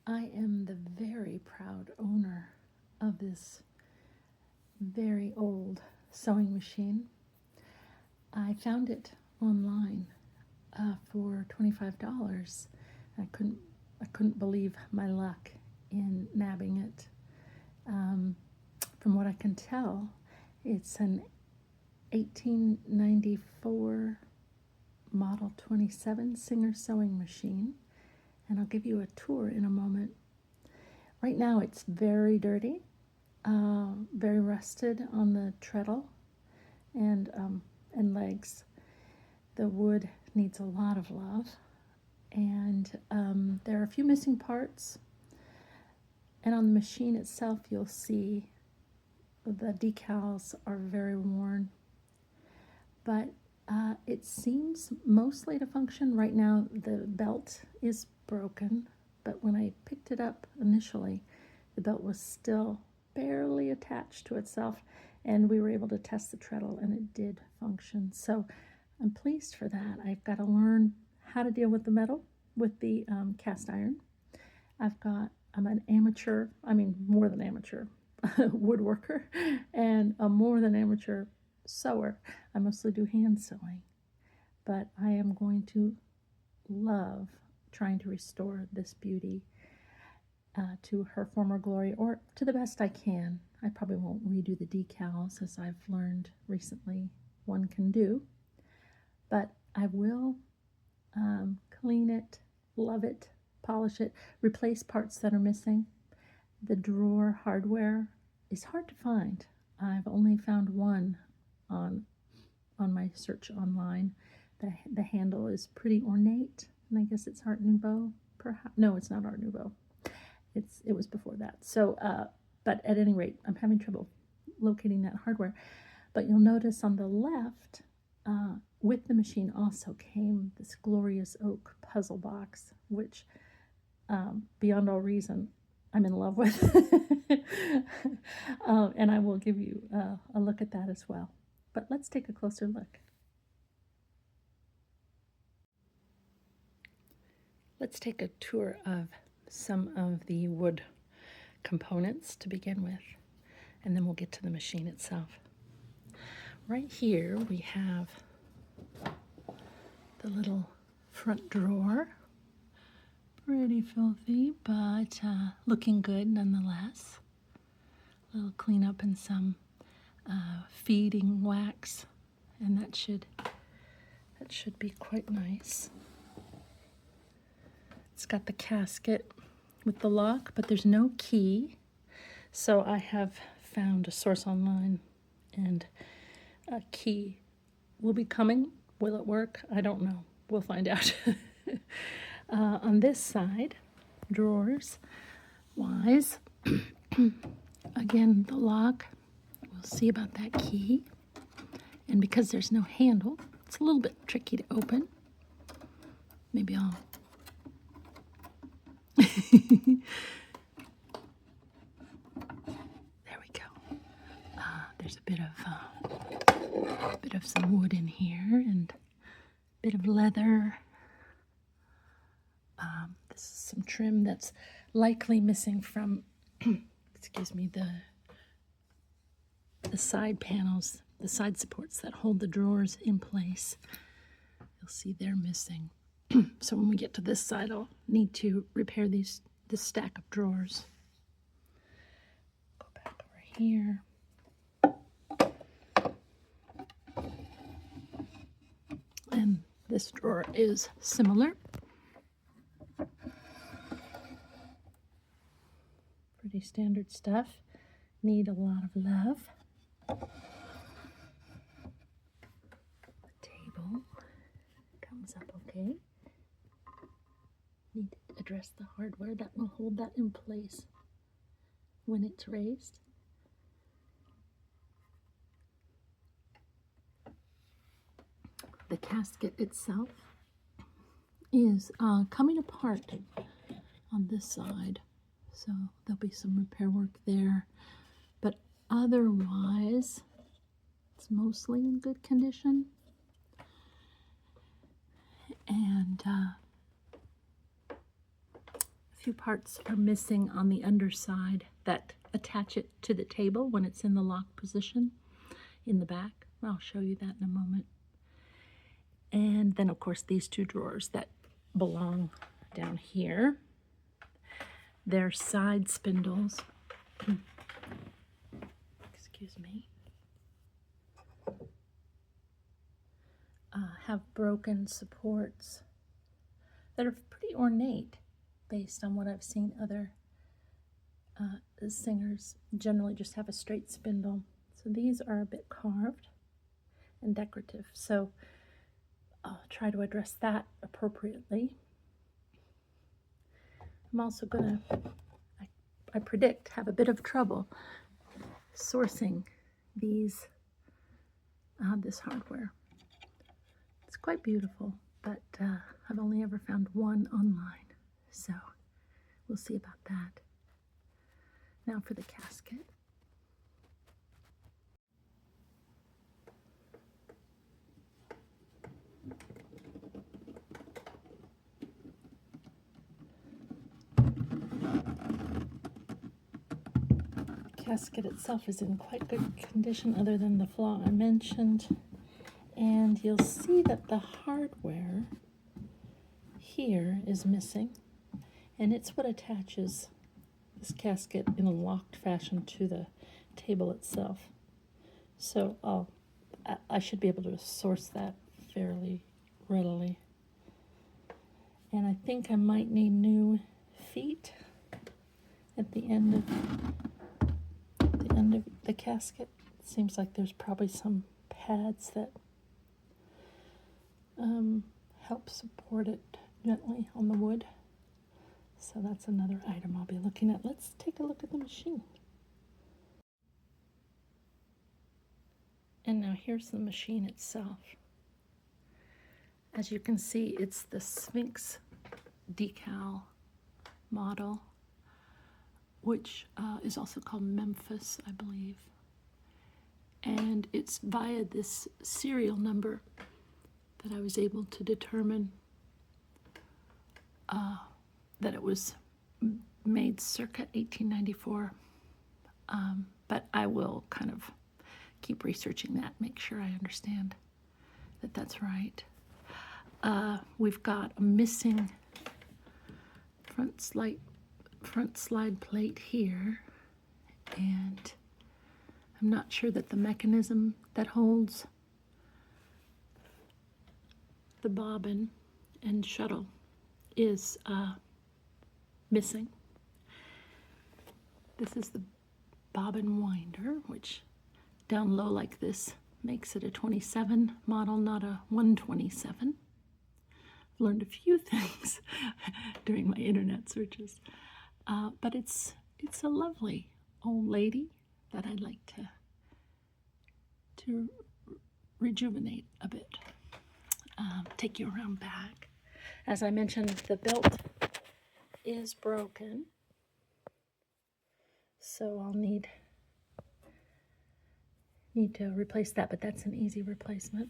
I am the very proud owner of this very old sewing machine. I found it online for $25. I couldn't believe my luck in nabbing it. From what I can tell, it's an 1894 Model 27 Singer sewing machine, and I'll give you a tour in a moment. Right now it's very dirty, very rusted on the treadle and legs. The wood needs a lot of love, and there are a few missing parts. And on the machine itself, you'll see the decals are very worn, but it seems mostly to function. Right now, the belt is broken, but when I picked it up initially, the belt was still barely attached to itself, and we were able to test the treadle, and it did function. So I'm pleased for that. I've got to learn how to deal with the metal, with the cast iron. I'm an amateur, more than amateur, woodworker, and a more than amateur sewer. I mostly do hand sewing, but I am going to love trying to restore this beauty to her former glory, or to the best I can. I probably won't redo the decals, as I've learned recently one can do, but I will clean it, love it, polish it, replace parts that are missing. The drawer hardware is hard to find. I've only found one on my search online. The handle is pretty ornate, and I guess it's Art Nouveau. Perhaps no, it's not Art Nouveau. It was before that. So, but at any rate, I'm having trouble locating that hardware. But you'll notice on the left, with the machine also came this glorious oak puzzle box, which, beyond all reason, I'm in love with. And I will give you a look at that as well. But let's take a closer look. Let's take a tour of some of the wood components to begin with, and then we'll get to the machine itself. Right here we have the little front drawer. Pretty filthy, but looking good nonetheless. A little cleanup and some feeding wax, and that should be quite nice. It's got the casket with the lock, but there's no key. So I have found a source online, and a key will be coming. Will it work? I don't know. We'll find out. On this side, drawers wise, again, the lock, we'll see about that key. And because there's no handle, it's a little bit tricky to open. Maybe I'll there we go. There's a bit of some wood in here, and a bit of leather. This is some trim that's likely missing from, excuse me, the side panels, the side supports that hold the drawers in place. You'll see they're missing. So when we get to this side, I'll need to repair this stack of drawers. Go back over here. And this drawer is similar. Pretty standard stuff. Need a lot of love. The table comes up okay. Need to address the hardware that will hold that in place when it's raised. The casket itself is coming apart on this side, so there'll be some repair work there, but otherwise it's mostly in good condition. And a two parts are missing on the underside that attach it to the table when it's in the lock position in the back. I'll show you that in a moment. And then, of course, these two drawers that belong down here. They're side spindles. Excuse me. Have broken supports that are pretty ornate based on what I've seen other singers generally just have a straight spindle. So these are a bit carved and decorative. So I'll try to address that appropriately. I'm also going to, I predict, have a bit of trouble sourcing these, this hardware. It's quite beautiful, but I've only ever found one online, so we'll see about that. Now for the casket. Casket itself is in quite good condition other than the flaw I mentioned. And you'll see that the hardware here is missing, and it's what attaches this casket in a locked fashion to the table itself. So I should be able to source that fairly readily. And I think I might need new feet at the end of the casket. It seems like there's probably some pads that help support it gently on the wood. So that's another item I'll be looking at. Let's take a look at the machine. And now here's the machine itself. As you can see, it's the Sphinx decal model, which is also called Memphis, I believe. And it's via this serial number that I was able to determine that it was made circa 1894. But I will kind of keep researching that, make sure I understand that that's right. We've got a missing front slide plate here, and I'm not sure that the mechanism that holds the bobbin and shuttle is missing. This is the bobbin winder, which down low like this makes it a 27 model, not a 127. I've learned a few things during my internet searches, but it's a lovely old lady that I'd like to rejuvenate a bit. Take you around back. As I mentioned, the belt is broken, so I'll need to replace that, but that's an easy replacement.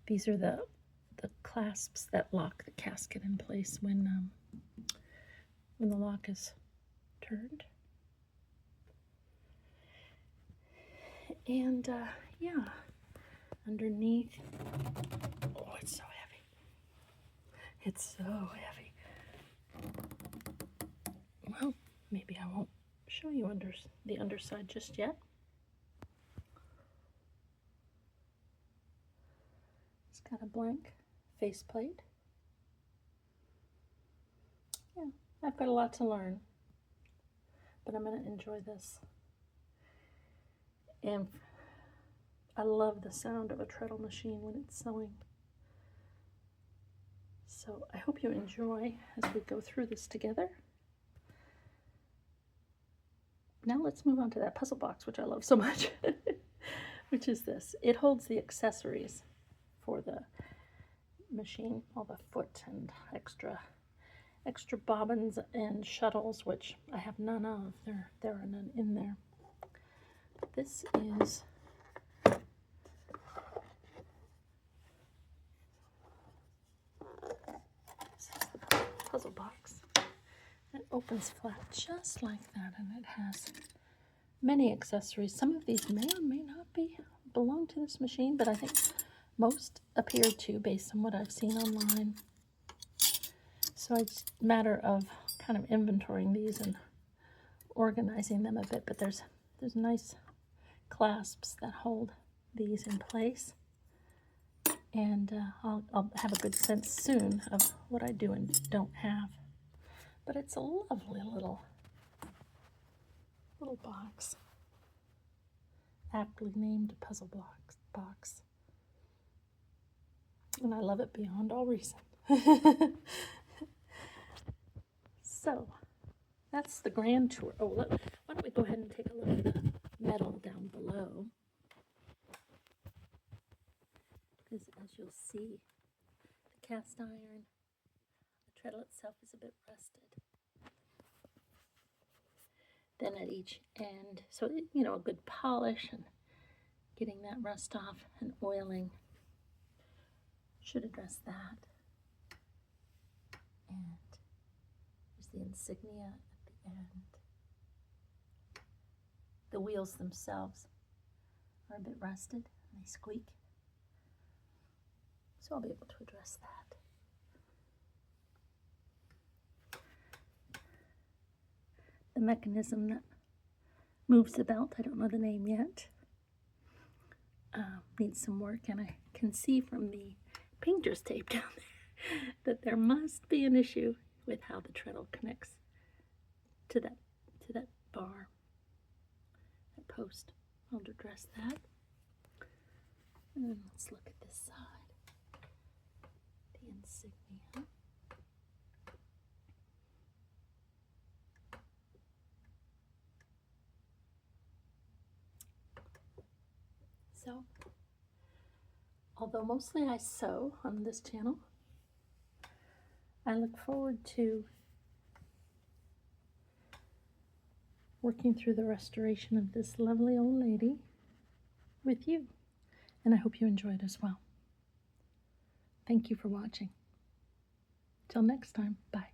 These are the clasps that lock the casket in place when the lock is turned. And yeah, underneath, oh, it's so heavy. It's so heavy. Well, maybe I won't show you the underside just yet. It's got a blank faceplate. Yeah, I've got a lot to learn, but I'm going to enjoy this. And I love the sound of a treadle machine when it's sewing. So I hope you enjoy as we go through this together. Now let's move on to that puzzle box, which I love so much, which is this. It holds the accessories for the machine, all the foot and extra bobbins and shuttles, which I have none of. There are none in there. This is the puzzle box. opens flat just like that, and it has many accessories. Some of these may or may not belong to this machine, but I think most appear to, based on what I've seen online. So it's a matter of kind of inventorying these and organizing them a bit. But there's nice clasps that hold these in place, and I'll have a good sense soon of what I do and don't have. But it's a lovely little box, aptly named puzzle box, and I love it beyond all reason. So that's the grand tour. Oh, look, why don't we go ahead and take a look at the metal down below, because as you'll see, the cast iron, the treadle itself is a bit rusted. Then at each end, so a good polish and getting that rust off, and oiling should address that. And there's the insignia at the end. The wheels themselves are a bit rusted and they squeak, so I'll be able to address that. The mechanism that moves the belt, I don't know the name yet, needs some work, and I can see from the painter's tape down there that there must be an issue with how the treadle connects to that bar, that post. I'll address that. And then let's look at this side, the insignia. So, although mostly I sew on this channel, I look forward to working through the restoration of this lovely old lady with you, and I hope you enjoyed as well. Thank you for watching. Till next time, bye.